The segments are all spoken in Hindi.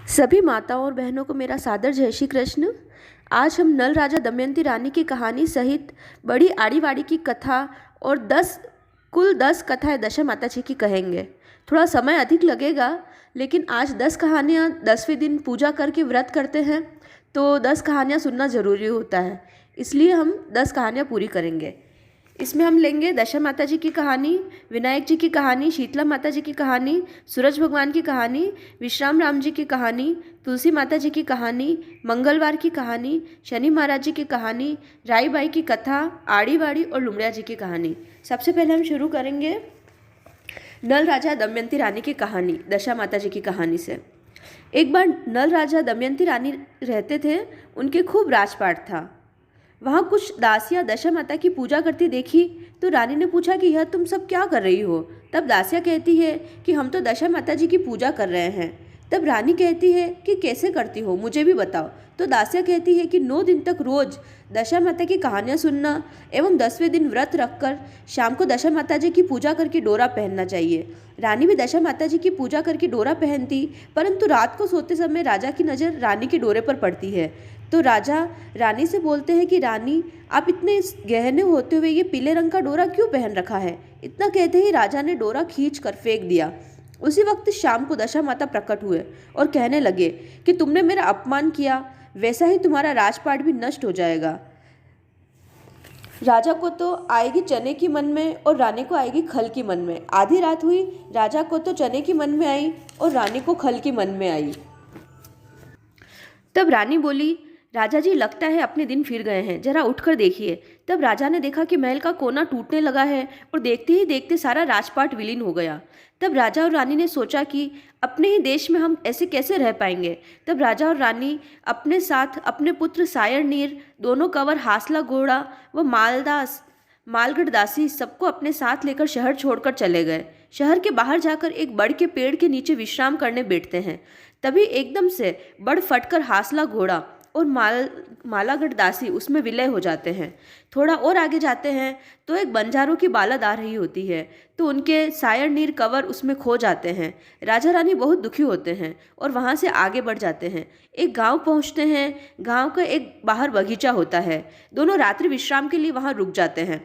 सभी माताओं और बहनों को मेरा सादर जय श्री कृष्ण। आज हम नल राजा दमयंती रानी की कहानी सहित बड़ी आड़ीवाड़ी की कथा और कुल 10 कथाएं दशा माता जी की कहेंगे। थोड़ा समय अधिक लगेगा, लेकिन आज 10 कहानियाँ 10वें दिन पूजा करके व्रत करते हैं तो 10 कहानियाँ सुनना ज़रूरी होता है, इसलिए हम 10 कहानियाँ पूरी करेंगे। इसमें हम लेंगे दशा माता जी की कहानी, विनायक जी की कहानी, शीतला माता जी की कहानी, सूरज भगवान की कहानी, विश्राम राम जी की कहानी, तुलसी माता जी की कहानी, मंगलवार की कहानी, शनि महाराज जी की कहानी, राई बाई की कथा, आड़ीवाड़ी और लुमड़िया जी की कहानी। सबसे पहले हम शुरू करेंगे नल राजा दमयंती रानी की कहानी, दशा माता जी की कहानी से। एक बार नल राजा दमयंती रानी रहते थे। उनके खूब राजपाट था। वहाँ कुछ दासियाँ दशा माता की पूजा करती देखी तो रानी ने पूछा कि यह तुम सब क्या कर रही हो। तब दासियाँ कहती है कि हम तो दशा माता जी की पूजा कर रहे हैं। तब रानी कहती है कि कैसे करती हो, मुझे भी बताओ। तो दासियाँ कहती है कि 9 दिन तक रोज दशा माता की कहानियाँ सुनना एवं 10वें दिन व्रत रखकर शाम को दशा माता जी की पूजा करके डोरा पहनना चाहिए। रानी भी दशा माता जी की पूजा करके डोरा पहनती, परंतु रात को सोते समय राजा की नज़र रानी के डोरे पर पड़ती है। तो राजा रानी से बोलते हैं कि रानी, आप इतने गहने होते हुए ये पीले रंग का डोरा क्यों पहन रखा है। इतना कहते ही राजा ने डोरा खींच कर फेंक दिया। उसी वक्त शाम को दशा माता प्रकट हुए और कहने लगे कि तुमने मेरा अपमान किया, वैसा ही तुम्हारा राजपाट भी नष्ट हो जाएगा। राजा को तो आएगी चने की मन में और रानी को आएगी खल की मन में। आधी रात हुई, राजा को तो चने की मन में आई और रानी को खल की मन में आई। तब रानी बोली, राजा जी, लगता है अपने दिन फिर गए हैं, जरा उठकर देखिए। तब राजा ने देखा कि महल का कोना टूटने लगा है और देखते ही देखते सारा राजपाट विलीन हो गया। तब राजा और रानी ने सोचा कि अपने ही देश में हम ऐसे कैसे रह पाएंगे। तब राजा और रानी अपने साथ अपने पुत्र सायर नीर, दोनों कंवर, हासला घोड़ा व मालगढ़ दासी सबको अपने साथ लेकर शहर छोड़कर चले गए। शहर के बाहर जाकर एक बड़ के पेड़ के नीचे विश्राम करने बैठते हैं। तभी एकदम से बड़ फटकर हासला घोड़ा और मालागढ़ दासी उसमें विलय हो जाते हैं। थोड़ा और आगे जाते हैं तो एक बंजारों की बालद आ रही होती है, तो उनके सायर नीर कंवर उसमें खो जाते हैं। राजा रानी बहुत दुखी होते हैं और वहाँ से आगे बढ़ जाते हैं। एक गांव पहुँचते हैं। गांव का एक बाहर बगीचा होता है। दोनों रात्रि विश्राम के लिए वहाँ रुक जाते हैं,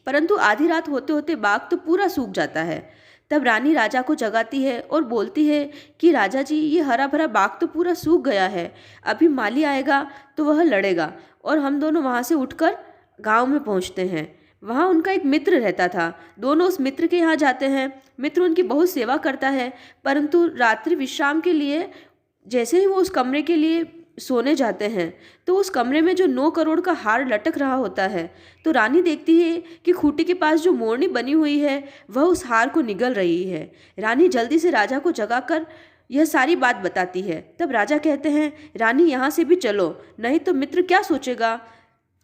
परंतु आधी रात होते होते बाग तो पूरा सूख जाता है। तब रानी राजा को जगाती है और बोलती है कि राजा जी, ये हरा भरा बाग तो पूरा सूख गया है, अभी माली आएगा तो वह लड़ेगा। और हम दोनों वहाँ से उठकर गांव में पहुँचते हैं। वहाँ उनका एक मित्र रहता था। दोनों उस मित्र के यहाँ जाते हैं। मित्र उनकी बहुत सेवा करता है, परंतु रात्रि विश्राम के लिए जैसे ही वो उस कमरे के लिए सोने जाते हैं तो उस कमरे में जो 9 करोड़ का हार लटक रहा होता है, तो रानी देखती है कि खूंटी के पास जो मोरनी बनी हुई है वह उस हार को निगल रही है। रानी जल्दी से राजा को जगाकर यह सारी बात बताती है। तब राजा कहते हैं, रानी यहाँ से भी चलो, नहीं तो मित्र क्या सोचेगा।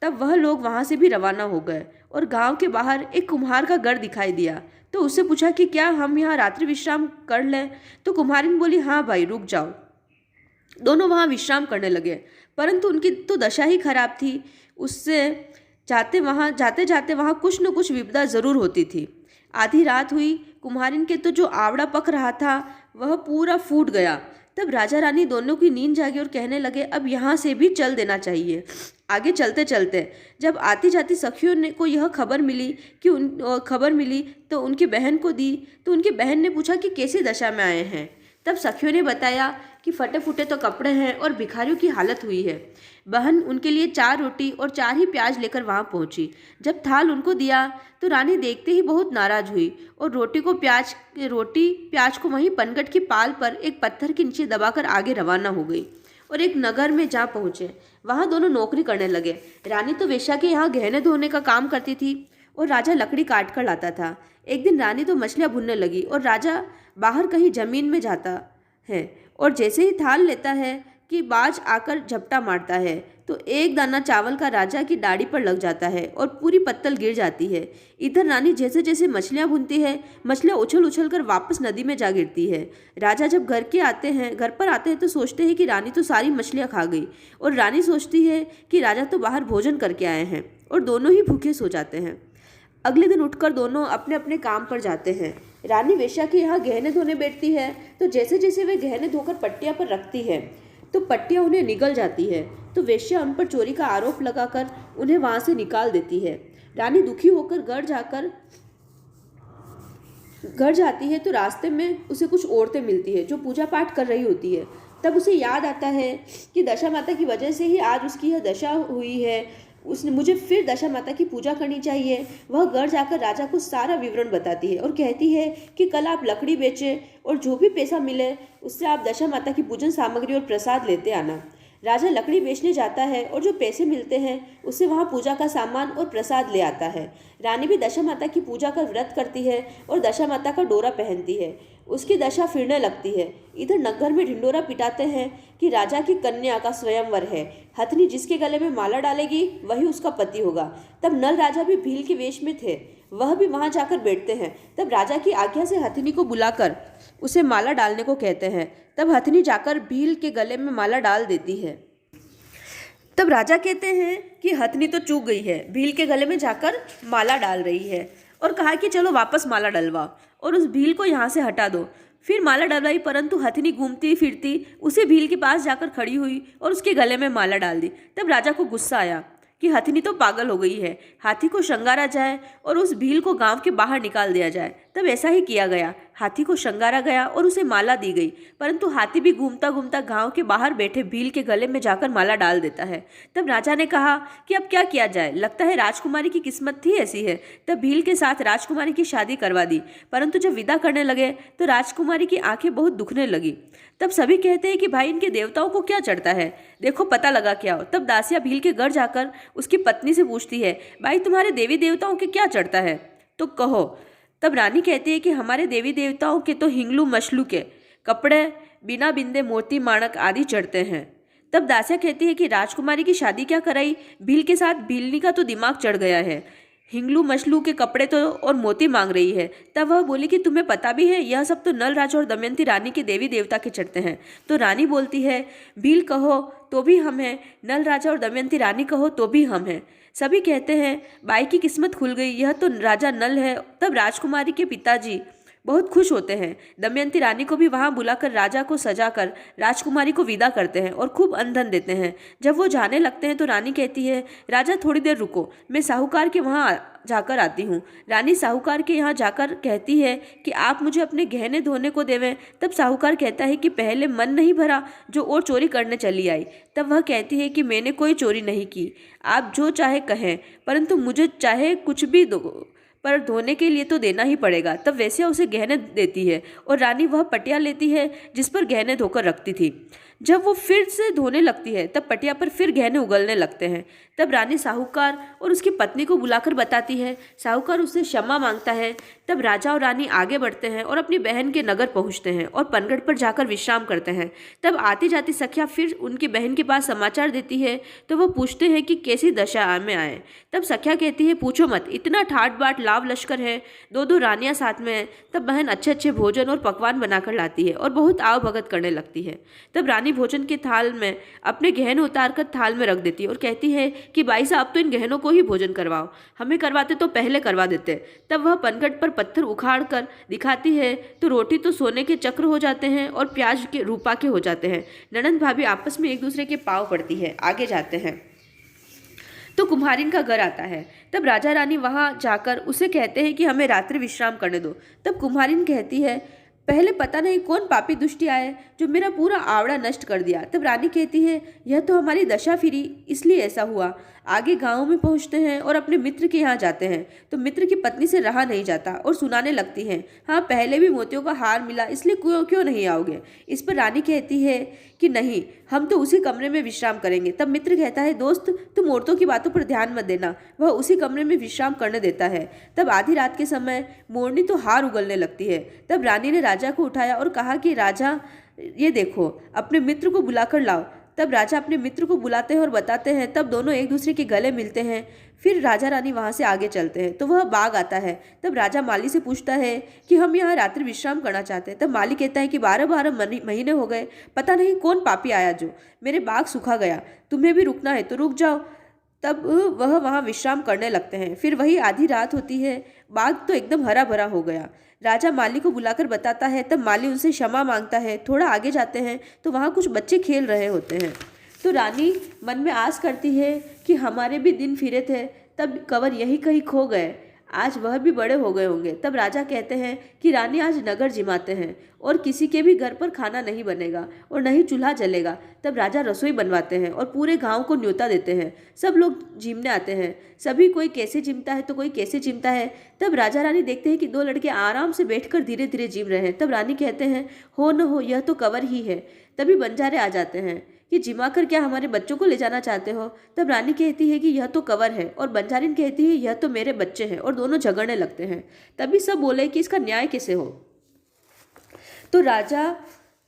तब वह लोग वहाँ से भी रवाना हो गए और गांव के बाहर एक कुम्हार का घर दिखाई दिया। तो उससे पूछा कि क्या हम यहाँ रात्रि विश्राम कर लें। तो कुम्हारिन बोली, हाँ भाई, रुक जाओ। दोनों वहाँ विश्राम करने लगे, परंतु उनकी तो दशा ही खराब थी। उससे जाते जाते वहाँ कुछ न कुछ विपदा जरूर होती थी। आधी रात हुई। कुम्हारिन के तो जो आवड़ा पक रहा था वह पूरा फूट गया। तब राजा रानी दोनों की नींद जागी और कहने लगे, अब यहाँ से भी चल देना चाहिए। आगे चलते चलते जब आती जाती सखियों ने को यह खबर मिली तो उनकी बहन को दी। तो उनकी बहन ने पूछा कि कैसी दशा में आए हैं। तब सखियों ने बताया कि फटे फूटे तो कपड़े हैं और भिखारियों की हालत हुई है। बहन उनके लिए 4 रोटी और 4 ही प्याज लेकर वहां पहुंची। जब थाल उनको दिया तो रानी देखते ही बहुत नाराज हुई और रोटी प्याज को वहीं पनगट की पाल पर एक पत्थर के नीचे दबाकर आगे रवाना हो गई और एक नगर में जा पहुंचे। वहां दोनों नौकरी करने लगे। रानी तो वेश्या के यहाँ गहने धोने का काम करती थी और राजा लकड़ी काट कर लाता था। एक दिन रानी तो मछलियाँ भूनने लगी और राजा बाहर कहीं जमीन में जाता है और जैसे ही थाल लेता है कि बाज आकर झपटा मारता है तो एक दाना चावल का राजा की दाढ़ी पर लग जाता है और पूरी पत्तल गिर जाती है। इधर रानी जैसे जैसे मछलियाँ भूनती है, मछलियाँ उछल उछल कर वापस नदी में जा गिरती है। राजा जब घर पर आते हैं तो सोचते हैं कि रानी तो सारी मछलियाँ खा गई और रानी सोचती है कि राजा तो बाहर भोजन करके आए हैं और दोनों ही भूखे सो जाते हैं। अगले दिन उठकर दोनों अपने अपने काम पर जाते हैं। रानी वेश्या के यहाँ गहने धोने बैठती है, तो जैसे जैसे वे गहने धोकर पट्टिया पर रखती है तो पट्टियाँ उन्हें निगल जाती है। तो वेश्या उन पर चोरी का आरोप लगाकर उन्हें वहाँ से निकाल देती है। रानी दुखी होकर घर जाती है तो रास्ते में उसे कुछ औरतें मिलती है जो पूजा पाठ कर रही होती है। तब उसे याद आता है कि दशा माता की वजह से ही आज उसकी यह दशा हुई है। उसने मुझे फिर दशा माता की पूजा करनी चाहिए। वह घर जाकर राजा को सारा विवरण बताती है और कहती है कि कल आप लकड़ी बेचें और जो भी पैसा मिले उससे आप दशा माता की पूजन सामग्री और प्रसाद लेते आना। राजा लकड़ी बेचने जाता है और जो पैसे मिलते हैं उससे वहाँ पूजा का सामान और प्रसाद ले आता है। रानी भी दशा माता की पूजा का व्रत करती है और दशा माता का डोरा पहनती है। उसकी दशा फिरने लगती है। इधर नगर में ढिंडोरा पिटाते हैं कि राजा की कन्या का स्वयंवर है। हथनी जिसके गले में माला डालेगी वही उसका पति होगा। तब नल राजा भी भील के वेश में थे, वह भी वहां जाकर बैठते हैं। तब राजा की आज्ञा से हथनी को बुलाकर उसे माला डालने को कहते हैं। तब हथनी जाकर भील के गले में माला डाल देती है। तब राजा कहते हैं कि हथनी तो चूक गई है, भील के गले में जाकर माला डाल रही है, और कहा कि चलो वापस माला डलवाओ और उस भील को यहाँ से हटा दो। फिर माला डलवाई, परंतु हथनी घूमती फिरती उसी भील के पास जाकर खड़ी हुई और उसके गले में माला डाल दी। तब राजा को गुस्सा आया कि हथनी तो पागल हो गई है, हाथी को शंगारा जाए और उस भील को गांव के बाहर निकाल दिया जाए। तब ऐसा ही किया गया। हाथी को शंगारा गया और उसे माला दी गई, परंतु हाथी भी घूमता घूमता गांव के बाहर बैठे भील के गले में जाकर माला डाल देता है। तब राजा ने कहा कि अब क्या किया जाए, लगता है राजकुमारी की किस्मत थी ऐसी है। तब भील के साथ राजकुमारी की शादी करवा दी, परंतु जब विदा करने लगे तो राजकुमारी की आंखें बहुत दुखने लगी। तब सभी कहते हैं कि भाई इनके देवताओं को क्या चढ़ता है, देखो पता लगा क्या हो। तब दासिया भील के घर जाकर उसकी पत्नी से पूछती है, भाई तुम्हारे देवी देवताओं के क्या चढ़ता है तो कहो। तब रानी कहती है कि हमारे देवी देवताओं के तो हिंगलू मछलू के कपड़े, बिना बिंदे मोती माणक आदि चढ़ते हैं। तब दासिया कहती है कि राजकुमारी की शादी क्या कराई, भील के साथ भीलनी का तो दिमाग चढ़ गया है, हिंगलू मछलू के कपड़े तो और मोती मांग रही है। तब वह बोली कि तुम्हें पता भी है यह सब तो नल राजा और दमयंती रानी के देवी देवता के चढ़ते हैं। तो रानी बोलती है, भील कहो तो भी हम हैं, नल राजा और दमयंती रानी कहो तो भी हम हैं। सभी कहते हैं बाई की किस्मत खुल गई, यह तो राजा नल है। तब राजकुमारी के पिताजी बहुत खुश होते हैं। दमयंती रानी को भी वहां बुलाकर राजा को सजाकर राजकुमारी को विदा करते हैं और खूब अन्न देते हैं। जब वो जाने लगते हैं तो रानी कहती है, राजा थोड़ी देर रुको, मैं साहूकार के वहां जाकर आती हूँ। रानी साहूकार के यहाँ जाकर कहती है कि आप मुझे अपने गहने धोने को देवें। तब साहूकार कहता है कि पहले मन नहीं भरा जो और चोरी करने चली आई। तब वह कहती है कि मैंने कोई चोरी नहीं की, आप जो चाहे कहें, परंतु मुझे चाहे कुछ भी दो, पर धोने के लिए तो देना ही पड़ेगा। तब वैसे उसे गहने देती है और रानी वह पटिया लेती है जिस पर गहने धोकर रखती थी। जब वो फिर से धोने लगती है तब पटिया पर फिर गहने उगलने लगते हैं। तब रानी साहूकार और उसकी पत्नी को बुलाकर बताती है। साहूकार उससे क्षमा मांगता है। तब राजा और रानी आगे बढ़ते हैं और अपनी बहन के नगर पहुंचते हैं और पनगढ़ पर जाकर विश्राम करते हैं। तब आती जाती सखिया फिर उनकी बहन के पास समाचार देती है, तो वो पूछते हैं कि कैसी दशा में आए। तब सखिया कहती है, पूछो मत, इतना ठाट बाट लाव लश्कर है, दो दो रानियां साथ में हैं। तब बहन अच्छे अच्छे भोजन और पकवान बनाकर लाती है और बहुत आव भगत करने लगती है। तब रानी भोजन के थाल में अपने गहने उतार कर थाल में रख देती है और कहती है कि भाई साहब तो इन गहनों को ही भोजन करवाओ, हमें करवाते तो पहले करवा देते। तब वह पनगढ़ पर पत्थर उखाड़ कर दिखाती है तो रोटी तो सोने के चक्र हो जाते हैं और प्याज के रूपा के हो जाते हैं। ननंद भाभी आपस में एक दूसरे के पाँव पड़ती है। आगे जाते हैं तो कुम्हारिन का घर आता है। तब राजा रानी वहां जाकर उसे कहते हैं कि हमें रात्रि विश्राम करने दो। तब कुम्हारिन कहती है, पहले पता नहीं कौन पापी दुष्टी आए जो मेरा पूरा आवड़ा नष्ट कर दिया। तब रानी कहती है, यह तो हमारी दशा फिरी, इसलिए ऐसा हुआ। आगे गांव में पहुंचते हैं और अपने मित्र के यहाँ जाते हैं तो मित्र की पत्नी से रहा नहीं जाता और सुनाने लगती हैं, हाँ पहले भी मोतियों का हार मिला, इसलिए क्यों नहीं आओगे। इस पर रानी कहती है कि नहीं, हम तो उसी कमरे में विश्राम करेंगे। तब मित्र कहता है, दोस्त तुम औरतों की बातों पर ध्यान मत देना, वह उसी कमरे में विश्राम करने देता है। तब आधी रात के समय मोरनी तो हार उगलने लगती है। तब रानी ने राजा को उठाया और कहा कि राजा ये देखो, अपने मित्र को बुलाकर लाओ। तब राजा अपने मित्र को बुलाते हैं और बताते हैं। तब दोनों एक दूसरे के गले मिलते हैं। फिर राजा रानी वहां से आगे चलते हैं तो वह बाग आता है। तब राजा माली से पूछता है कि हम यहाँ रात्रि विश्राम करना चाहते हैं। तब माली कहता है कि 12 महीने हो गए, पता नहीं कौन पापी आया जो मेरे बाग सुखा गया, तुम्हें भी रुकना है तो रुक जाओ। तब वह वहाँ विश्राम करने लगते हैं। फिर वही आधी रात होती है, बाग तो एकदम हरा भरा हो गया। राजा माली को बुलाकर बताता है, तब माली उनसे क्षमा मांगता है। थोड़ा आगे जाते हैं तो वहाँ कुछ बच्चे खेल रहे होते हैं। तो रानी मन में आस करती है कि हमारे भी दिन फिरे थे, तब कंवर यही कहीं खो गए, आज वह भी बड़े हो गए होंगे। तब राजा कहते हैं कि रानी आज नगर जिमाते हैं और किसी के भी घर पर खाना नहीं बनेगा और न ही चूल्हा जलेगा। तब राजा रसोई बनवाते हैं और पूरे गांव को न्योता देते हैं। सब लोग जिमने आते हैं, सभी कोई कैसे जिमता है तो कोई कैसे जिमता है। तब राजा रानी देखते हैं कि दो लड़के आराम से बैठकर धीरे धीरे जिम रहे हैं। तब रानी कहते हैं, हो न हो यह तो कंवर ही है। तभी बंजारे आ जाते हैं कि जिमा कर क्या हमारे बच्चों को ले जाना चाहते हो। तब रानी कहती है कि यह तो कंवर है और बंजारिन कहती है यह तो मेरे बच्चे हैं, और दोनों झगड़ने लगते हैं। तभी सब बोले कि इसका न्याय कैसे हो। तो राजा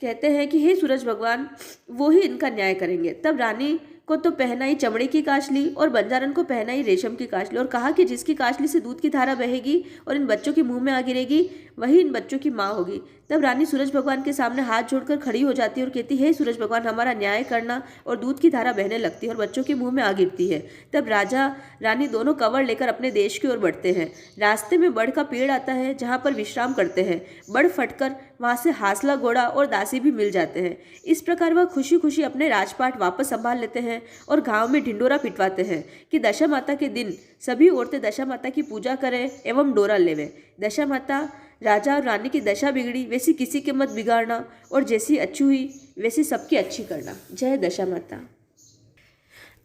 कहते हैं कि हे सूरज भगवान, वो ही इनका न्याय करेंगे। तब रानी को तो पहनाई चमड़े की काछली और बंजारन को पहनाई रेशम की काछली और कहा कि जिसकी काछली से दूध की धारा बहेगी और इन बच्चों के मुंह में आ गिरेगी वही इन बच्चों की माँ होगी। तब रानी सूरज भगवान के सामने हाथ जोड़कर खड़ी हो जाती है और कहती है, हे सूरज भगवान, हमारा न्याय करना। और दूध की धारा बहने लगती है और बच्चों के मुंह में आ गिरती है। तब राजा रानी दोनों कंवर लेकर अपने देश की ओर बढ़ते हैं। रास्ते में बड़ का पेड़ आता है जहाँ पर विश्राम करते हैं। बड़ फटकर वहाँ से हासला घोड़ा और दासी भी मिल जाते हैं। इस प्रकार वह खुशी खुशी अपने राजपाट वापस संभाल लेते हैं और गांव में ढिंडोरा पिटवाते हैं कि दशा माता के दिन सभी औरतें दशा माता की पूजा करें एवं डोरा लेवें। दशा माता राजा और रानी की दशा बिगड़ी वैसी किसी के मत बिगाड़ना, और जैसी अच्छी हुई वैसी सबकी अच्छी करना। जय दशा माता।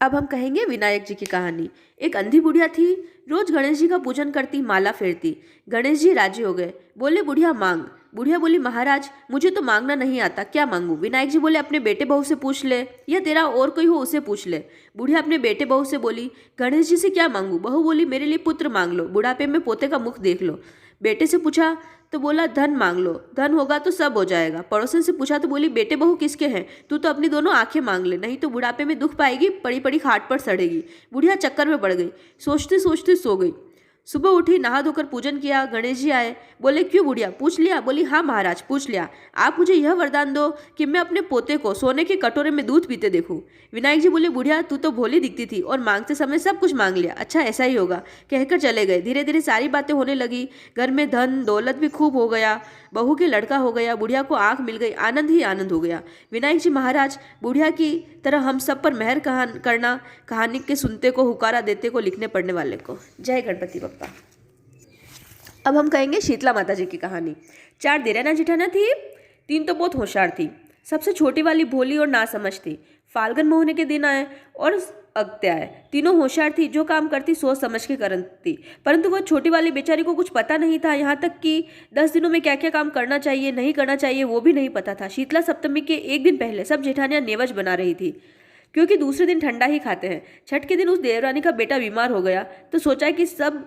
अब हम कहेंगे विनायक जी की कहानी। एक अंधी बुढ़िया थी, रोज गणेश जी का पूजन करती, माला फेरती। गणेश जी राजी हो गए, बोले बुढ़िया मांग। बुढ़िया बोली, महाराज मुझे तो मांगना नहीं आता, क्या मांगू। विनायक जी बोले, अपने बेटे बहू से पूछ ले, या तेरा और कोई हो उसे पूछ ले। बुढ़िया अपने बेटे बहू से बोली, गणेश जी से क्या मांगू। बहू बोली, मेरे लिए पुत्र मांग लो, बुढ़ापे में पोते का मुख देख लो। बेटे से पूछा तो बोला, धन मांग लो, धन होगा तो सब हो जाएगा। पड़ोसन से पूछा तो बोली, बेटे बहू किसके हैं, तू तो अपनी दोनों आंखें मांग ले, नहीं तो बुढ़ापे में दुख पाएगी, पड़ी पड़ी खाट पर सड़ेगी। बुढ़िया चक्कर में पड़ गई, सोचते सोचते सो गई। सुबह उठी, नहा धोकर पूजन किया। गणेश जी आए, बोले, क्यों बुढ़िया, पूछ लिया। बोली, हाँ महाराज पूछ लिया। आप मुझे यह वरदान दो कि मैं अपने पोते को सोने के कटोरे में दूध पीते देखूं। विनायक जी बोले, बुढ़िया तू तो भोली दिखती थी और मांगते समय सब कुछ मांग लिया, अच्छा ऐसा ही होगा, कहकर चले गए। धीरे धीरे सारी बातें होने लगी। घर में धन दौलत भी खूब हो गया, बहू के लड़का हो गया, बुढ़िया को आंख मिल गई, आनंद ही आनंद हो गया। विनायक जी महाराज बुढ़िया की तरह हम सब पर मेहर करना, कहानी के सुनते को, हुकारा देते को, लिखने पढ़ने वाले को। जय गणपति बप्पा। अब हम कहेंगे शीतला माता जी की कहानी। 4 देराना जेठाना थी, 3 तो बहुत होशियार थी। सबसे छोटी वाली भोली और नासमझ थी। फाल्गुन माह होने के दिन आए और अगते आए। तीनों होशियार थी, जो काम करती सोच समझ के करती, परंतु वह छोटी वाली बेचारी को कुछ पता नहीं था। यहाँ तक कि 10 दिनों में क्या क्या काम करना चाहिए नहीं करना चाहिए वो भी नहीं पता था। शीतला सप्तमी के एक दिन पहले सब जेठानियाँ नेवज बना रही थी, क्योंकि दूसरे दिन ठंडा ही खाते हैं। छठ के दिन उस देवरानी का बेटा बीमार हो गया तो सोचा कि सब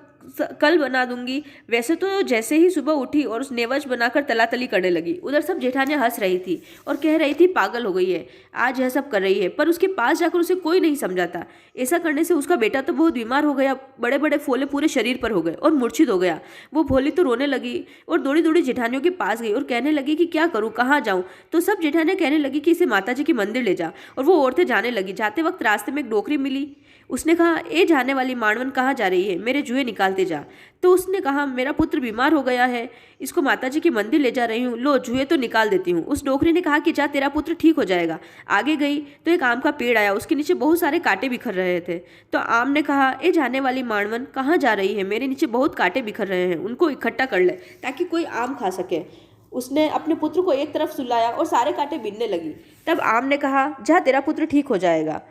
कल बना दूंगी। वैसे तो जैसे ही सुबह उठी और उस नेवज बनाकर तलातली करने लगी, उधर सब जेठानियाँ हंस रही थी और कह रही थी पागल हो गई है, आज यह सब कर रही है। पर उसके पास जाकर उसे कोई नहीं समझाता। ऐसा करने से उसका बेटा तो बहुत बीमार हो गया, बड़े बड़े फोले पूरे शरीर पर हो गए और मूर्छित हो गया। वो भोली तो रोने लगी और दौड़ी दौड़ी जेठानियों के पास गई और कहने लगी कि क्या करूँ, कहाँ जाऊँ। तो सब जेठानियाँ कहने लगी कि इसे माता जी के मंदिर ले जा। और वो औरतें जाने लगी। जाते वक्त रास्ते में एक डोकरी मिली। उसने कहा, ए जाने वाली मानवन कहाँ जा रही है, मेरे जुए निकालते जा। तो उसने कहा, मेरा पुत्र बीमार हो गया है, इसको माताजी के मंदिर ले जा रही हूँ, लो जुए तो निकाल देती हूँ। उस डोकरी ने कहा कि जा, तेरा पुत्र ठीक हो जाएगा। आगे गई तो एक आम का पेड़ आया, उसके नीचे बहुत सारे कांटे बिखर रहे थे। तो आम ने कहा, ए जाने वाली मानवन कहाँ जा रही है, मेरे नीचे बहुत कांटे बिखर रहे हैं, उनको इकट्ठा कर ले ताकि कोई आम खा सके। उसने अपने पुत्र को एक तरफ सुलाया और सारे कांटे बीनने लगी। तब आम ने कहा, जा, तेरा पुत्र ठीक हो जाएगा।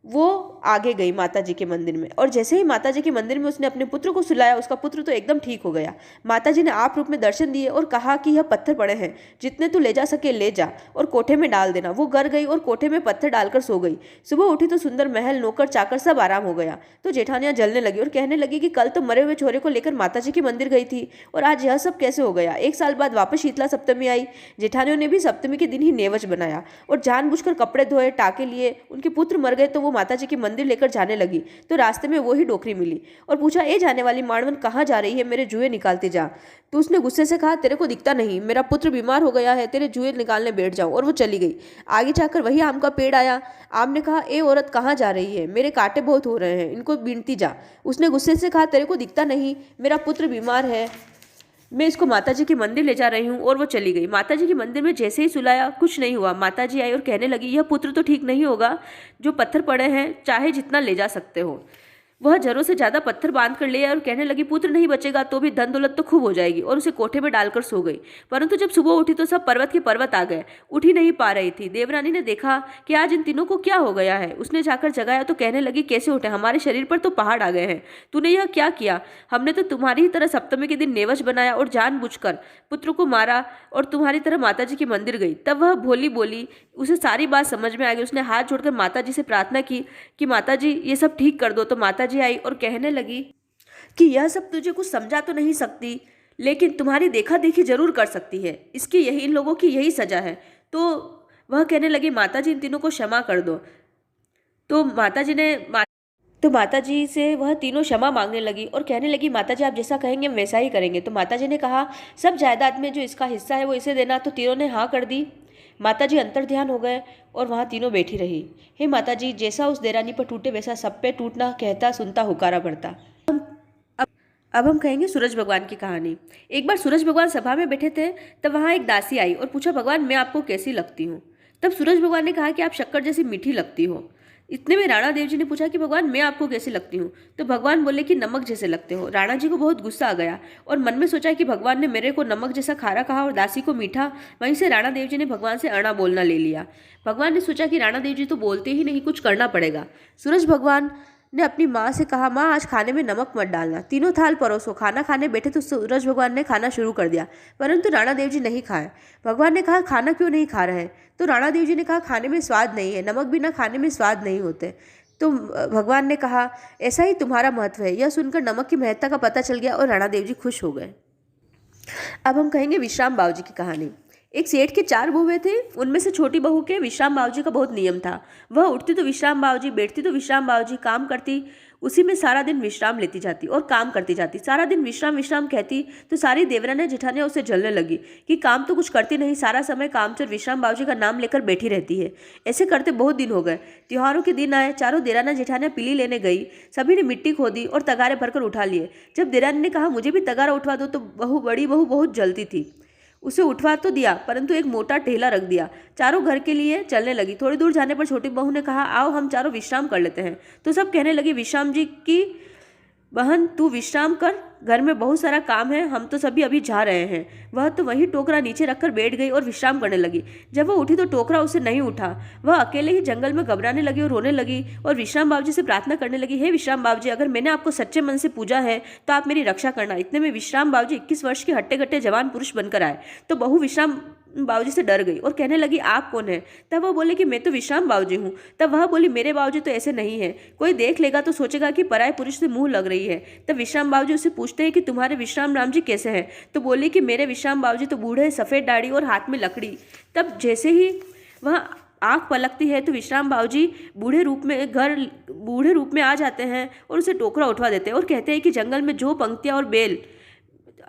वो आगे गई माता जी के मंदिर में और जैसे ही माता जी के मंदिर में उसने अपने पुत्र को सुलाया, उसका पुत्र तो एकदम ठीक हो गया। माता जी ने आप रूप में दर्शन दिए और कहा कि यह पत्थर पड़े हैं, जितने तू ले जा सके ले जा और कोठे में डाल देना। वो घर गई और कोठे में पत्थर डालकर सो गई। सुबह उठी तो सुंदर महल, नौकर चाकर सब आराम हो गया। तो जेठानियाँ जलने लगी और कहने लगी कि कल तो मरे हुए छोरे को लेकर माता जी के मंदिर गई थी और आज यह सब कैसे हो गया। 1 साल बाद वापस शीतला सप्तमी आई। जेठानियों ने भी सप्तमी के दिन ही नेवज बनाया और जानबूझकर कपड़े धोए, टाके लिए। उनके पुत्र मर गए तो वो वो माताजी की मंदिर लेकर जाने लगी तो रास्ते में वही डोकरी मिली और पूछा, ए जाने वाली माड़वन कहाँ जा रही है, मेरे जुए निकालते जा। तो उसने गुस्से से कहा, तेरे को दिखता नहीं, मेरा पुत्र बीमार हो गया है, तेरे जुए निकालने बैठ जाऊं। और वो चली गई। आगे जाकर वही आम का पेड़ आया। आम ने कहा, ए औरत कहाँ जा रही है, मेरे कांटे बहुत हो रहे हैं, इनको बीनती जा। उसने गुस्से से कहा, तेरे को दिखता नहीं, मेरा पुत्र बीमार है, मैं इसको माताजी के मंदिर ले जा रही हूँ। और वो चली गई। माताजी के मंदिर में जैसे ही सुलाया कुछ नहीं हुआ। माताजी आई और कहने लगी, यह पुत्र तो ठीक नहीं होगा, जो पत्थर पड़े हैं चाहे जितना ले जा सकते हो। वह जरूर से ज्यादा पत्थर बांध कर ले आए और कहने लगी, पुत्र नहीं बचेगा तो भी धन दौलत तो खूब हो जाएगी। और उसे कोठे में डालकर सो गई। परंतु जब सुबह उठी तो सब पर्वत के पर्वत आ गए। उठ ही नहीं पा रही थी। देवरानी ने देखा कि आज इन तीनों को क्या हो गया है। उसने जाकर जगाया तो कहने लगी, कैसे उठे, हमारे शरीर पर तो पहाड़ आ गए हैं, तूने यह क्या किया। हमने तो तुम्हारी ही तरह सप्तमी के दिन नेवश बनाया और जानबूझकर पुत्र को मारा और तुम्हारी तरह माताजी के मंदिर गई। तब वह भोली बोली, उसे सारी बात समझ में आ गई। उसने हाथ जोड़कर माताजी से प्रार्थना की कि माताजी ये सब ठीक कर दो। तो माताजी आई और कहने लगी कि यह सब तुझे कुछ समझा तो नहीं सकती, लेकिन तुम्हारी देखा देखी जरूर कर सकती है, इसकी यही, इन लोगों की यही सजा है। तो वह कहने लगी, माताजी इन तीनों को क्षमा कर दो। तो माताजी से वह तीनों क्षमा मांगने लगी और कहने लगी, माताजी आप जैसा कहेंगे हम वैसा ही करेंगे। तो माताजी ने कहा, सब जायदाद में जो इसका हिस्सा है वो इसे देना। तो तीनों ने हाँ कर दी। माताजी अंतर ध्यान हो गए और वहाँ तीनों बैठी रही। हे माताजी, जैसा उस देरानी पर टूटे वैसा सब पे टूटना, कहता सुनता हुकारा पड़ता। अब हम कहेंगे सूरज भगवान की कहानी। एक बार सूरज भगवान सभा में बैठे थे, तब वहाँ एक दासी आई और पूछा, भगवान मैं आपको कैसी लगती हूँ। तब सूरज भगवान ने कहा कि आप शक्कर जैसी मीठी लगती हो। इतने में राणा देव जी ने पूछा कि भगवान मैं आपको कैसी लगती हूँ। तो भगवान बोले कि नमक जैसे लगते हो। राणा जी को बहुत गुस्सा आ गया और मन में सोचा कि भगवान ने मेरे को नमक जैसा खारा कहा और दासी को मीठा। वहीं से राणा देव जी ने भगवान से अड़ा बोलना ले लिया। भगवान ने सोचा कि राणा देव जी तो बोलते ही नहीं, कुछ करना पड़ेगा। सूरज भगवान ने अपनी माँ से कहा, माँ आज खाने में नमक मत डालना, तीनों थाल परोसो। खाना खाने बैठे तो सूरज भगवान ने खाना शुरू कर दिया, परंतु राणा देव जी नहीं खाए। भगवान ने कहा, खाना क्यों नहीं खा रहे। तो राणा देव जी ने कहा, खाने में स्वाद नहीं है, नमक बिना खाने में स्वाद नहीं होते। तो भगवान ने कहा, ऐसा ही तुम्हारा महत्व है। यह सुनकर नमक की महत्ता का पता चल गया और राणा देव जी खुश हो गए। अब हम कहेंगे विश्राम बाबूजी की कहानी। एक सेठ के 4 बहुएं थे। उनमें से छोटी बहू के विश्राम बाबूजी का बहुत नियम था। वह उठती तो विश्राम बाबूजी, बैठती तो विश्राम बाबूजी, काम करती उसी में सारा दिन विश्राम लेती जाती और काम करती जाती। सारा दिन विश्राम विश्राम कहती तो सारी देवरानियां जेठानियां उसे जलने लगी कि काम तो कुछ करती नहीं, सारा समय कामचोर विश्राम बाबूजी का नाम लेकर बैठी रहती है। ऐसे करते बहुत दिन हो गए। त्योहारों के दिन आए, चारों देराना जेठानियां पीली लेने गई। सभी ने मिट्टी खोदी और तगारे भरकर उठा लिए। जब देरानी ने कहा मुझे भी तगारा उठवा दो, तो बड़ी बहू बहुत जलती थी। उसे उठवा तो दिया, परंतु एक मोटा ढेला रख दिया। चारों घर के लिए चलने लगी। थोड़ी दूर जाने पर छोटी बहू ने कहा, आओ हम चारों विश्राम कर लेते हैं। तो सब कहने लगे, विश्राम जी की बहन तू विश्राम कर, घर में बहुत सारा काम है, हम तो सभी अभी जा रहे हैं। वह तो वही टोकरा नीचे रखकर बैठ गई और विश्राम करने लगी। जब वह उठी तो टोकरा उसे नहीं उठा। वह अकेले ही जंगल में घबराने लगी और रोने लगी और विश्राम बाबूजी से प्रार्थना करने लगी, हे विश्राम बाबूजी, अगर मैंने आपको सच्चे मन से पूजा है तो आप मेरी रक्षा करना। इतने में विश्राम बाबूजी 21 वर्ष के हट्टे कट्टे जवान पुरुष बनकर आए। तो बहू विश्राम बाबूजी से डर गई और कहने लगी, आप कौन है। तब वह बोले कि मैं तो विश्राम बाबूजी हूँ। तब वह बोली, मेरे बाबूजी तो ऐसे नहीं है, कोई देख लेगा तो सोचेगा कि पराये पुरुष से मुंह लग रही है। तब विश्राम बाबूजी उससे पूछते हैं कि तुम्हारे विश्राम राम जी कैसे हैं। तो बोली कि मेरे विश्राम बाबूजी तो बूढ़े, सफ़ेद दाढ़ी और हाथ में लकड़ी। तब जैसे ही वह आँख पलकती है तो विश्राम बाबूजी बूढ़े रूप में आ जाते हैं और उसे टोकरा उठवा देते हैं और कहते हैं कि जंगल में जो पंक्तियाँ और बेल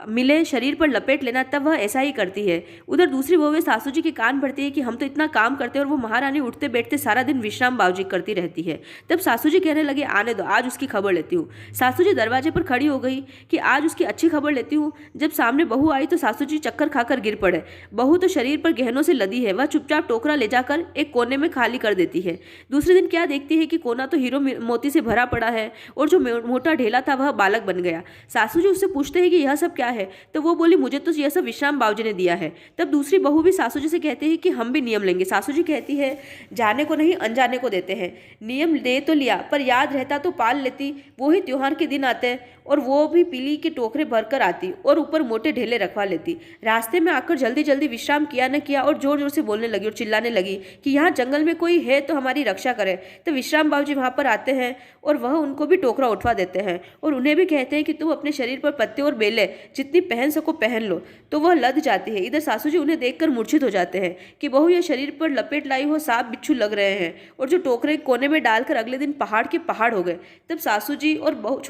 मिले शरीर पर लपेट लेना। तब वह ऐसा ही करती है। उधर दूसरी बहू सासू जी के कान भरती है कि हम तो इतना काम करते हैं और वो महारानी उठते बैठते सारा दिन विश्राम बाबूजी करती रहती है। तब सासू जी कहने लगे, आने दो, आज उसकी खबर लेती हूँ। सासू जी दरवाजे पर खड़ी हो गई कि आज उसकी अच्छी खबर लेती हूँ। जब सामने बहू आई तो सासू जी चक्कर खाकर गिर पड़े। बहू तो शरीर पर गहनों से लदी है। वह चुपचाप टोकरा ले जाकर एक कोने में खाली कर देती है। दूसरे दिन क्या देखती है कि कोना तो हीरो मोती से भरा पड़ा है और जो मोटा ढेला था वह बालक बन गया। सासू जी उससे पूछते हैं कि यह सब क्या है। तो वो बोली, मुझे तो यह सब विश्राम बाबूजी ने दिया है। तब दूसरी बहू भी सासू जी से कहती है कि हम भी नियम लेंगे। सासू जी कहती है, जाने को नहीं अनजाने को देते हैं। नियम दे तो लिया, पर याद रहता तो पाल लेती। वो ही त्योहार के दिन आते और वो भी पीली के टोकरे भरकर आती और ऊपर मोटे ढेले रखवा लेती। रास्ते में आकर जल्दी जल्दी विश्राम किया न किया और जोर जोर से बोलने लगी और चिल्लाने लगी कि यहाँ जंगल में कोई है तो हमारी रक्षा करे। तो विश्राम बाबूजी वहाँ पर आते हैं और वह उनको भी टोकरा उठवा देते हैं और उन्हें भी कहते हैं कि तुम अपने शरीर पर पत्ते और बेले जितनी पहन सको पहन लो। तो वह लद जाती है। इधर सासू जी उन्हें देखकर मूर्छित हो जाते हैं कि बहू ये शरीर पर लपेट लाई हो सांप बिच्छू लग रहे हैं, और जो टोकरे कोने में डालकर अगले दिन पहाड़ के पहाड़ हो गए। तब सासू जी और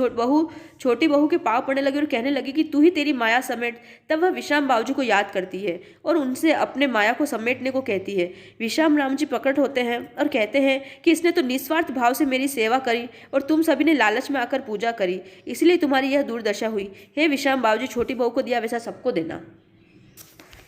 छोटी बहू के पाँव पड़ने लगे और कहने लगी कि तू ही तेरी माया समेट। तब वह विश्राम बाबूजी को याद करती है और उनसे अपने माया को समेटने को कहती है। विश्राम राम जी प्रकट होते हैं और कहते हैं कि इसने तो निस्वार्थ भाव से मेरी सेवा करी और तुम सभी ने लालच में आकर पूजा करी, इसलिए तुम्हारी यह दुर्दशा हुई। हे विश्राम बाबूजी, छोटी बहू को दिया वैसा सबको देना।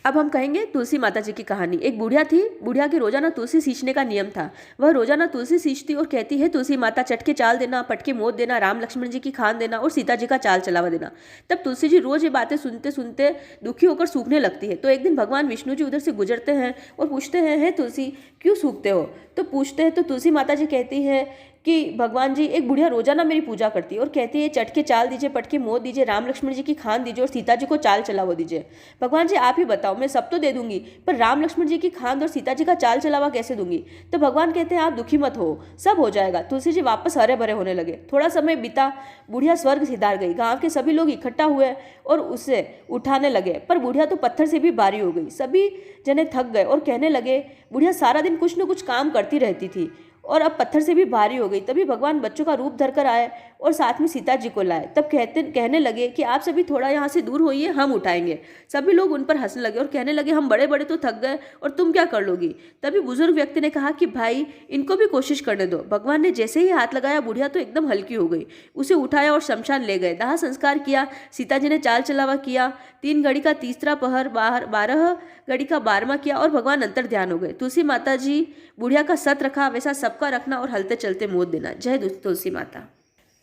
अब हम कहेंगे तुलसी माता जी की कहानी। एक बुढ़िया थी। बुढ़िया के रोजाना तुलसी सींचने का नियम था। वह रोजाना तुलसी सींचती और कहती है, तुलसी माता चटके चाल देना, पटके मोद देना, राम लक्ष्मण जी की खान देना और सीता जी का चाल चलावा देना। तब तुलसी जी रोज ये बातें सुनते सुनते दुखी होकर सूखने लगती है। तो एक दिन भगवान विष्णु जी उधर से गुजरते हैं और पूछते हैं, हे तुलसी क्यों सूखते हो? तो पूछते हैं तो तुलसी माता जी कहती है कि भगवान जी, एक बुढ़िया रोजाना मेरी पूजा करती है और कहती है चटके चाल दीजिए, पटके मोद दीजिए, राम लक्ष्मण जी की खान दीजिए और सीता जी को चाल चलावा दीजिए। भगवान जी आप ही बताओ, मैं सब तो दे दूंगी, पर राम लक्ष्मण जी की खान और सीता जी का चाल चलावा कैसे दूंगी? तो भगवान कहते हैं आप दुखी मत हो, सब हो जाएगा। तुलसी जी वापस हरे भरे होने लगे। थोड़ा समय बीता, बुढ़िया स्वर्ग सिधार गई। गाँव के सभी लोग इकट्ठा हुए और उसे उठाने लगे, पर बुढ़िया तो पत्थर से भी भारी हो गई। सभी जने थक गए और कहने लगे, बुढ़िया सारा दिन कुछ न कुछ काम करती रहती थी और अब पत्थर से भी भारी हो गई। तभी भगवान बच्चों का रूप धरकर आए और साथ में सीता जी को लाए। तब कहने लगे कि आप सभी थोड़ा यहाँ से दूर होइए, हम उठाएंगे। सभी लोग उन पर हंसने लगे और कहने लगे, हम बड़े बड़े तो थक गए और तुम क्या कर लोगी? तभी बुजुर्ग व्यक्ति ने कहा कि भाई इनको भी कोशिश करने दो। भगवान ने जैसे ही हाथ लगाया, बुढ़िया तो एकदम हल्की हो गई। उसे उठाया और शमशान ले गए। दाह संस्कार किया। सीता जी ने चाल चलावा किया। 3 घड़ी का तीसरा पहर, 12 घड़ी का 12वां किया और भगवान अंतर ध्यान हो गए। तुलसी माता जी बुढ़िया का सत रखा वैसा सबका रखना और हलते चलते मोद देना। जय तुलसी माता।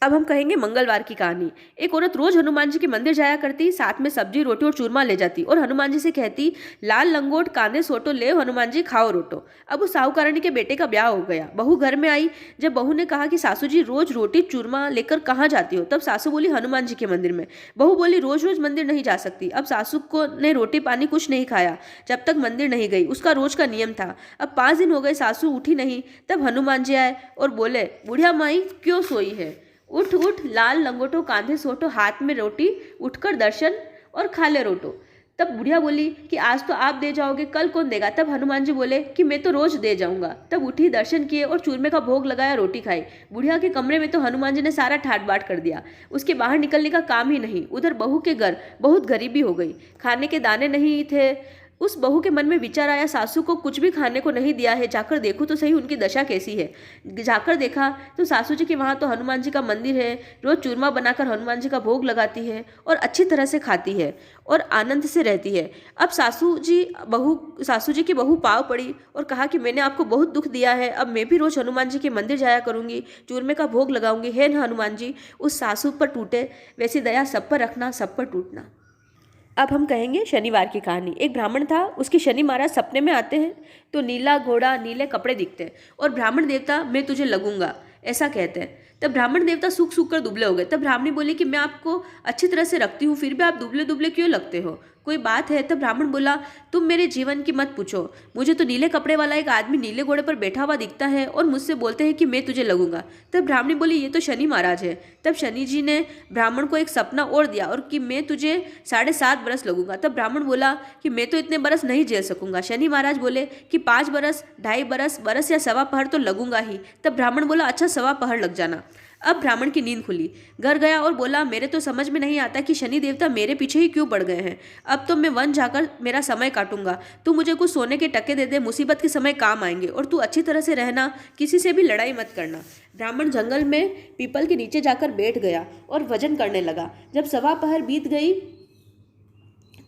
अब हम कहेंगे मंगलवार की कहानी। एक औरत रोज हनुमान जी के मंदिर जाया करती, साथ में सब्जी रोटी और चूरमा ले जाती और हनुमान जी से कहती, लाल लंगोट कांदे सोटो ले हनुमान जी खाओ रोटो। अब उस साहूकारणी के बेटे का ब्याह हो गया। बहू घर में आई। जब बहू ने कहा कि सासू जी रोज रोटी चूरमा लेकर कहाँ जाती हो, तब सासू बोली हनुमान जी के मंदिर में। बहू बोली रोज रोज मंदिर नहीं जा सकती। अब सासू को ने रोटी पानी कुछ नहीं खाया जब तक मंदिर नहीं गई। उसका रोज का नियम था। अब 5 दिन हो गए, सासू उठी नहीं। तब हनुमान जी आए और बोले, बुढ़िया माई क्यों सोई है? उठ उठ, लाल लंगोटो कांधे सोटो, हाथ में रोटी, उठकर दर्शन और खा ले रोटो। तब बुढ़िया बोली कि आज तो आप दे जाओगे, कल कौन देगा? तब हनुमान जी बोले कि मैं तो रोज दे जाऊंगा। तब उठी, दर्शन किए और चूरमे का भोग लगाया, रोटी खाई। बुढ़िया के कमरे में तो हनुमान जी ने सारा ठाट बाट कर दिया। उसके बाहर निकलने का काम ही नहीं। उधर बहू के घर बहुत गरीबी हो गई। खाने के दाने नहीं थे। उस बहू के मन में विचार आया, सासू को कुछ भी खाने को नहीं दिया है, जाकर देखूं तो सही उनकी दशा कैसी है। जाकर देखा तो सासू जी के वहाँ तो हनुमान जी का मंदिर है। रोज चूरमा बनाकर हनुमान जी का भोग लगाती है और अच्छी तरह से खाती है और आनंद से रहती है। अब सासू जी की बहू पाव पड़ी और कहा कि मैंने आपको बहुत दुख दिया है, अब मैं भी रोज हनुमान जी के मंदिर जाया करूंगी, चूरमे का भोग लगाऊंगी। है न हनुमान जी? उस सासू पर टूटे वैसी दया सब पर रखना, सब पर टूटना। अब हम कहेंगे शनिवार की कहानी। एक ब्राह्मण था। उसके शनि महाराज सपने में आते हैं तो नीला घोड़ा, नीले कपड़े दिखते हैं और ब्राह्मण देवता मैं तुझे लगूंगा ऐसा कहते हैं। तब ब्राह्मण देवता सूख सूख कर दुबले हो गए। तब ब्राह्मणी बोली कि मैं आपको अच्छी तरह से रखती हूँ, फिर भी आप दुबले दुबले क्यों लगते हो? कोई बात है? तब ब्राह्मण बोला, तुम मेरे जीवन की मत पूछो। मुझे तो नीले कपड़े वाला एक आदमी नीले घोड़े पर बैठा हुआ दिखता है और मुझसे बोलते हैं कि मैं तुझे लगूंगा। तब ब्राह्मणी बोली, ये तो शनि महाराज है। तब शनि जी ने ब्राह्मण को एक सपना और दिया और कि मैं तुझे 7.5 बरस लगूंगा। तब ब्राह्मण बोला कि मैं तो इतने बरस नहीं झेल सकूंगा। शनि महाराज बोले कि 5 बरस, 2.5 बरस या 1.25 पहर तो लगूंगा ही। तब ब्राह्मण बोला, अच्छा 1.25 पहर लग जाना। अब ब्राह्मण की नींद खुली। घर गया और बोला, मेरे तो समझ में नहीं आता कि शनि देवता मेरे पीछे ही क्यों पड़ गए हैं। अब तो मैं वन जाकर मेरा समय काटूंगा। तू मुझे कुछ सोने के टके दे दे, मुसीबत के समय काम आएंगे, और तू अच्छी तरह से रहना, किसी से भी लड़ाई मत करना। ब्राह्मण जंगल में पीपल के नीचे जाकर बैठ गया और वजन करने लगा। जब 1.25 पहर बीत गई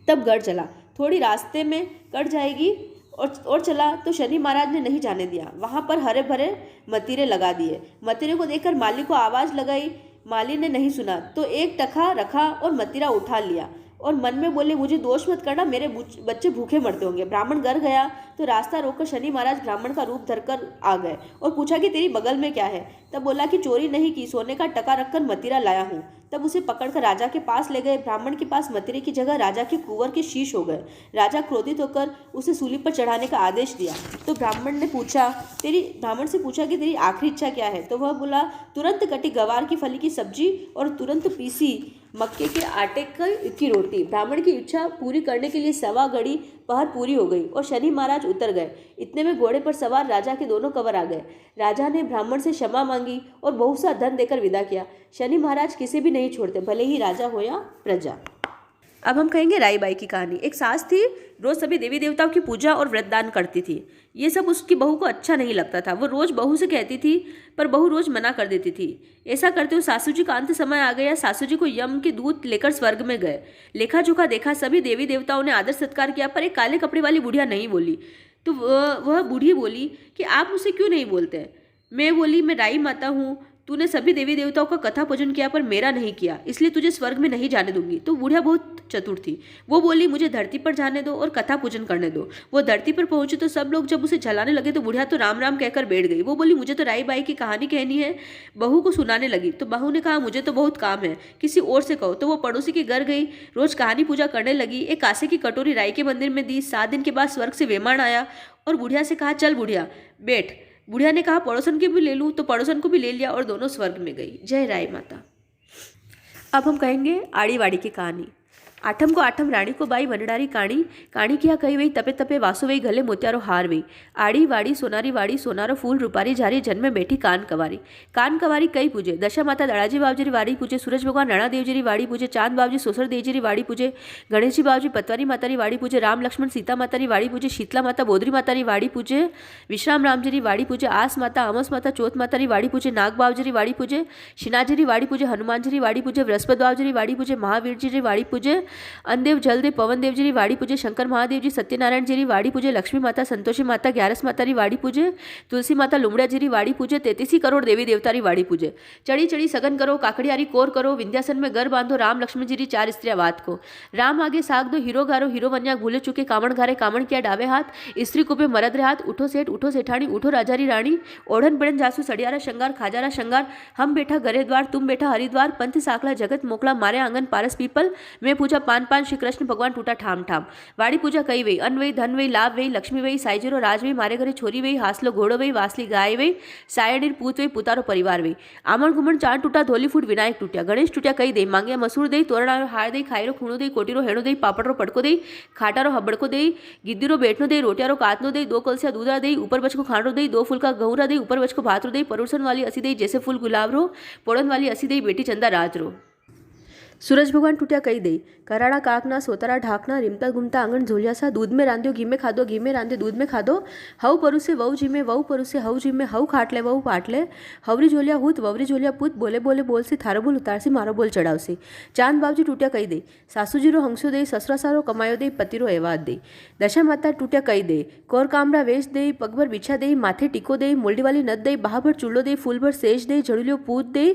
तब घर चला। थोड़ी रास्ते में कट जाएगी और चला तो शनि महाराज ने नहीं जाने दिया। वहाँ पर हरे भरे मतीरे लगा दिए। मतीरे को देखकर माली को आवाज़ लगाई। माली ने नहीं सुना तो एक टखा रखा और मतीरा उठा लिया और मन में बोले, मुझे दोष मत करना, मेरे बच्चे भूखे मरते होंगे। ब्राह्मण घर गया तो रास्ता रोककर शनि महाराज ब्राह्मण का रूप धरकर आ गए और पूछा कि तेरी बगल में क्या है। तब बोला कि चोरी नहीं की, सोने का टका रखकर मतीरा लाया हूँ। तब तब उसे पकड़कर राजा के पास ले गए। ब्राह्मण के पास मथुरे की जगह राजा के कुंवर के शीश हो गए। राजा क्रोधित होकर उसे सूली पर चढ़ाने का आदेश दिया। तो ब्राह्मण से पूछा कि तेरी आखिरी इच्छा क्या है। तो वह बोला, तुरंत कटी गवार की फली की सब्जी और तुरंत पीसी मक्के के आटे की रोटी। ब्राह्मण की इच्छा पूरी करने के लिए 1.25 घड़ी पहर पूरी हो गई और शनि महाराज उतर गए। इतने में घोड़े पर सवार राजा के दोनों कंवर आ गए। राजा ने ब्राह्मण से क्षमा मांगी और बहुत सा धन देकर विदा किया। शनि महाराज किसी भी नहीं छोड़ते, भले ही राजा हो या प्रजा। अब हम कहेंगे राई बाई की कहानी। एक सास थी, रोज सभी देवी देवताओं की पूजा और व्रतदान करती थी। ये सब उसकी बहू को अच्छा नहीं लगता था। वो रोज बहू से कहती थी, पर बहू रोज मना कर देती थी। ऐसा करते हुए सासू जी का अंत समय आ गया। सासू जी को यम के दूत लेकर स्वर्ग में गए। लेखा जोखा देखा, सभी देवी देवताओं ने आदर सत्कार किया, पर एक काले कपड़े वाली बुढ़िया नहीं बोली। तो वह बूढ़ी बोली कि आप मुझसे क्यों नहीं बोलते। मैं बोली, मैं राई माता हूँ, तूने सभी देवी देवताओं का कथा पूजन किया पर मेरा नहीं किया, इसलिए तुझे स्वर्ग में नहीं जाने दूंगी। तो बुढ़िया बहुत चतुर थी। वो बोली, मुझे धरती पर जाने दो और कथा पूजन करने दो। वो धरती पर पहुंची तो सब लोग जब उसे झलाने लगे तो बुढ़िया तो राम राम कहकर बैठ गई। वो बोली, मुझे तो राई बाई की कहानी कहनी है। बहू को सुनाने लगी तो बहू ने कहा, मुझे तो बहुत काम है, किसी और से कहो। तो वो पड़ोसी के घर गई, रोज कहानी पूजा करने लगी। एक कांसे की कटोरी राई के मंदिर में दी। 7 दिन के बाद स्वर्ग से विमान आया और बुढ़िया से कहा, चल बुढ़िया बैठ। बुढ़िया ने कहा, पड़ोसन के भी ले लूँ। तो पड़ोसन को भी ले लिया और दोनों स्वर्ग में गई। जय राई माता। अब हम कहेंगे आड़ी वाड़ी की कहानी। आठम को आठम रानी को बाई वनडारी काणी। काणी किया कही वही तपे तपे वासु वही गले मोत्यारो हार वही। आड़ी वाड़ी सोनारो फूल रूपारी जारी जन्मे बैठी कान कवारी। कान कवारी कई पूजे। दशा माता दड़ाजी बावजरी वाड़ी पूजे। सूरज भगवान रणा देवजरी वाड़ी पूजे। चांद बावजी सोसर देवजरी वाड़ी पूजे। गणेश जी बावजी पतवारी मातारी वाड़ी पूजे। राम लक्ष्मण सीता मातारी वाड़ी पूजे। शीतला माता बोदरी मातारी वाड़ी पूजे। विश्राम रामजरी वाड़ी पूजे। आस माता अमस माता चौथ मातारी वाड़ी पूजे। नाग बावजरी वाड़ी पूजे। शिनाजरी वाड़ी पूजे। हनुमानजरी वाड़ी पूजे। बृहस्पति बावजरी वाड़ी पूजे। महावीर जी वाड़ी पूजे। अनदेव जलदेव पवन देव जी वाड़ी पूजे। शंकर महादेव जी सत्यनारायण जी वाड़ी पूजे। लक्ष्मी माता संतोषी माता ग्यारस माता री वाड़ी पूजे। तुलसी माता लुमड़ा जी वाड़ी पूजे। 33 करोड़ देवी देवता री वाड़ी पूजे। चढ़ी चढ़ी सगन करो, काकड़ियारी कोर करो, विंध्यासन में घर बांधो, राम लक्ष्मण जी 4 स्त्रियां बात को। राम आगे साग दो, हीरो गारो हीरो वन्या, भूले चुके कामण घारे कामण किया डावे हाथ, स्त्री कुपे मरद रे हाथ, उठो सेठ उठो सेठानी, उठो राजा री रानी, ओढ़न पड़न जासू सड़ियारा श्रंगार खाजारा श्रंगार, हम बैठा घरे द्वार तुम बैठा हरिद्वार, पंथ साकला जगत मोकला मारे आंगन पारस पीपल, मैं पूजा पान पान श्री कृष्ण भगवान टूटा ठाम ठाम। वाड़ी पूजा कई वही, अन्न वही, धन वही, लाभ वही, लक्ष्मी वही, साइजरो राज वही, मारे घरे छोरी वही, हासलो घोड़ो वही, वासली गाय वही, सायडीर पूत वही, पुतारो परिवार वही। आमण घुमण चांद टूटा, धोली फूट विनायक टूटा, गणेश टूटा कई दे, मांगिया मसूर दे, तोरणारो हार दे, खाईरो खूणो दे, कोटीरो हेणो दे, पापड़रो पटको दे, खाटारो हबड़को दे, गिद्दीरो बेटनो दे, रोटियारो कातनो दे, 2 कलसिया दूधरा दे, ऊपर बच को खांडो दे, 2 फूल का गहुरा दे, ऊपर बच को भातरो दे, परोसन वाली असी दे, जैसे फूल गुलाब रो, पोड़न वाली असी दे, बेटी चंदा राज रो। सूरज भगवान टूटा कई दे, कराड़ा काकना सोतारा ढाकना, रिमता घूमता आंगन झोलिया सा, दूध में रांध्यो घी में खादो, घी में रांध्यो दूध में खादो, हव परुसे वऊ जी में, वऊ परुसे हव जी में, हव खाटले वऊ पाटले, हवरी झोलिया हूत ववरी झोलिया पुत, बोले बोले बोल से थारो बोल उतार से मारो बोल चढ़ाव से। चांद बावजी टूटा कई दे, सासू जीरो हंसो दे, ससुरा सारो कमायो दे, पतिरो एवाद दे। दशा माता टूटा कई दे, कोर कामड़ा वेच दे, पगभर बिछा दे, माथे टीको दे, मोल्डी वाली नद दे, बाहभर चूल्लो दे, फूलभर सेज दे, झड़ुलियो पूत दे,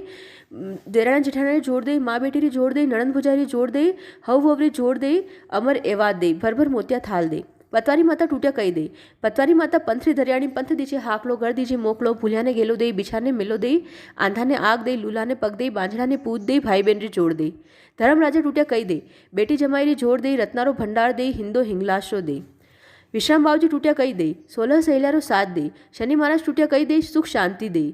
देराना जेठाना जोड़ दे, माँ बेटी री जोड़ दे, नणंद भुजारी जोड़ दे, हव ववरी जोड़ दे, अमर एवाद दे, भर भर मोतिया थाल दे। पतवारी माता टूटा कई दे, पतवारी माता पंथरी दरियाणी पंथ दीजिए हाकलो घर दीजिए मोकलो, भूलिया ने गेलो दे, बिछाने मिलो दे, आंधा ने आग दे, लूला ने पग दे, बांझड़ा ने पूत दे, भाई बहन री जोड़ दे। धर्म राजा टूटा कई दे, बेटी जमाई री जोड़ दे, रत्नारो भंडार दे, हिंदो हिंगलाशो दे। विश्राम बावजी टूटा कई दे, 16 सहेलियारो साथ दे, शनि महाराज टूटा कई दे, सुख शांति दे।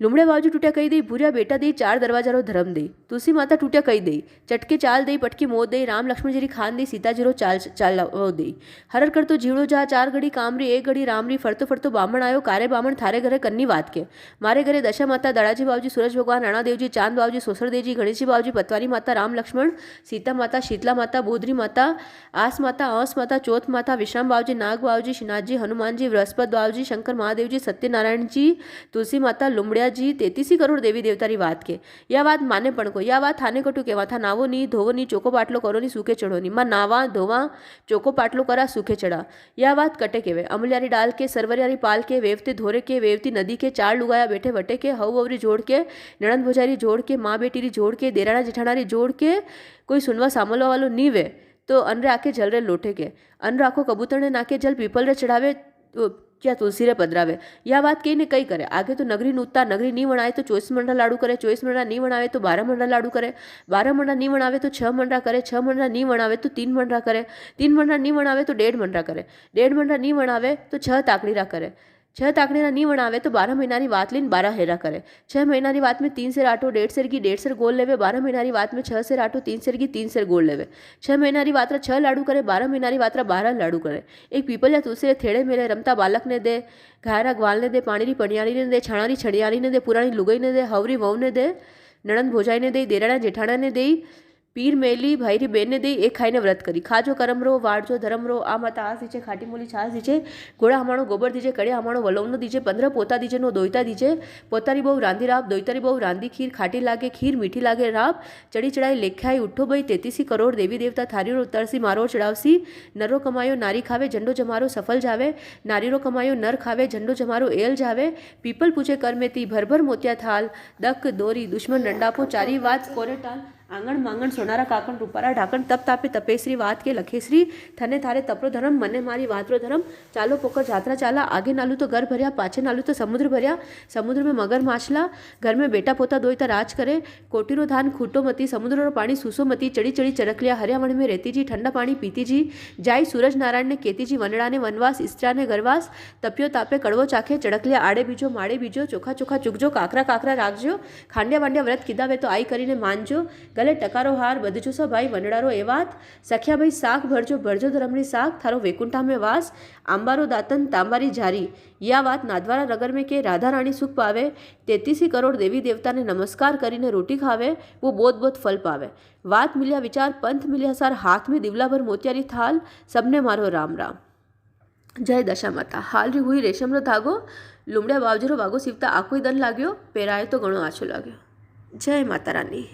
लुमड़े बावजी टूटा कई दे, भूरिया बेटा दे, 4 दरवाजारो धर्म दे। तुलसी माता टूटा कई दे, चटके चाल दे, पटके मोद दे, राम लक्ष्मण जी खान दे, सीता जीरो चाल दे। हरर कर तो जीवड़ो जा, 4 घड़ी कामरी 1 घड़ी रामरी, फरतो फरतो बामण आयो, कारे बामण थारे घरे कन्नी वात के। मारे घरे दशा माता दड़ाजी बावजी, सूरज भगवान राणा देवजी, चांद बावजी, सोसर देवजी, गणेश जी बावजी, पतवारी माता, राम लक्ष्मण, सीता माता, शीतला माता, बोधरी माता, आस माता, अवस माता, चौथ माता, विश्राम बावजी, नाग बावजी, शिनाथ जी, हनुमान जी, बृहस्पति बावजी, शंकर महादेव जी, सत्यनारायण जी, तुलसी माता, लुमड़िया जी, 33 करोड़ देवी देवता री बात के। या बात माने पण को, या बात थाने कटू के था नावो नी धोवो नी चोको पाटलो करो नी सूखे चढ़ो नी, मां नावा धोवा चोको पाटलो करा सूखे चढ़ा। या बात कटे के वे, अमलियारी डाल के, सरवरियारी पाल के, वेवते धोरे के, वेवती नदी के, 4 लुगाया बैठे वटे के, हव ववरी जोड़ के, नणंद भुजारी जोड़ के, माँ बेटी री जोड़ के, देराना जेठाना री जोड़ के, कोई सुनवा सामलवा वालो नी वे तो अनरे आके जल रे लोटे के, अन राखो कबूतर ने नाके जल पीपल रे चढ़ावे क्या तुलसी रे पधरावे। या बात कही ने कई करे। आगे तो नगरी नूतता, नगरी नहीं वणावे तो 24 मंडा लाडू करे, 24 मंडा नहीं वणावे तो 12 मंडा लाडू करे, 12 मंडा नहीं वणावे तो 6 मंडा करे, 6 मंडा नहीं वणावे तो 3 मंडा करे, 3 मंडा नहीं वणावे तो 1.5 मंडा करे, 1.5 मंडा नहीं वणावे तो 6 ताकड़ीरा करे, 6 ताकड़ीरा नहीं वणावे तो 12 महीनानी वात लीन 12 हेरा करे, 6 महीनानी वात में 3 सेर आटो 1.5 सेर की 1.5 सेर गोल लेवे, 12 महीनानी वात में 6 सेर आटो 3 सेर की 3 सेर गोल लेवे, 6 महीनानी वात्रा 6 लाडू करे, 12 महीनानी वात्रा 12 लाडू करे। एक पीपल या तुलसी रे थेड़े मेरे रमता बालक ने दे, घायरा ग्वाल ने दे, पाणी री पणियारी ने दे, छाणारी छड़ियारी ने दे, पुरानी लुगई ने दे, हवरी वहू ने दे, नणंद भोजाई ने दे, देराणा जेठाणा ने दे, पीर मेली भाईरी बेन ने दे, एक खाई ने व्रत करी। खाजो करम रो, वाड़जो धर्म रो, आ माता आस दीजे, खाटी मूली छास दीजे, घोड़ा हमारो गोबर दीजे, कड़िया हमारो वलोवनो दीजे, 15 पोता दीजे नो दोईता दीजे, पोतारी बहु रांधी राब, दोईतारी बहु रांधी खीर, खाटी लागे खीर, मीठी लागे राब, चढ़ी चढ़ाई लेखाई उठो भाई 33 करोड़ देवी देवता थारी रो तरसी मारो चढ़ावसी, नरो कमायो नारी खावे, झंडो जमारो सफल जावे, नारी रो कमायो नर खावे, झंडो जमारो एल जावे, पीपल पूछे कर में ती, भर भर मोतिया थाल, दक दोरी दुश्मन नंडापो, चारी वात कोरे टाल, आंगण मांगण सोनारा काकण रूपारा ढाकण, तप तापे तपेश्री वात के लखेश्री, थने थारे तपरो धर्म, मने मारी वातरो धर्म, चालो पोकर जात्रा चाला, आगे नालू तो घर भर्या, पाछे नालू तो समुद्र भर्या, समुद्र में मगर माछला, घर में बेटा पोता दोईता राज करे, कोटीरो धान खूटो मती, समुद्र रो पानी सूसो मती, चढ़ी चढ़ी चरकलिया हरियावण में रहती जी, ठंडा पानी पीती जी, जाई सूरज नारायण ने केती जी, वनड़ा ने वनवास, स्त्रा ने गरवास, तपियो तापे कड़वो चाखे, चड़कलिया आड़े बीजो माड़े बीजो, चोखा चोखा चुगजो, काकरा काकरा राखजो, खांडिया वांडिया व्रत कीधा वे तो आई करीने मानजो, गले टकारो हार बधजो सो भाई वनड़ारो ए वात, सख्या भाई साख भरजो भरजो धर्मरी साख, थारो वेकुंठा में वास, आंबारो दातन तांबारी जारी, या बात नादवारा रगर में के राधा रानी सुख पावे, 33 करोड़ देवी देवता ने नमस्कार करीने रोटी खावे, वो बहुत बहुत फल पावे। वात मिलिया विचार पंथ मिलिया सार, हाथ में दिवला भर मोतियारी थाल, सबने मारो राम राम। जय दशा माता। हाल री हुई रेशम रो धागो, लुमड़िया बावजरो वागो सीवता आखोई दन लाग्यो, पेराए तो घणो आछो लाग्यो। जय माता रानी।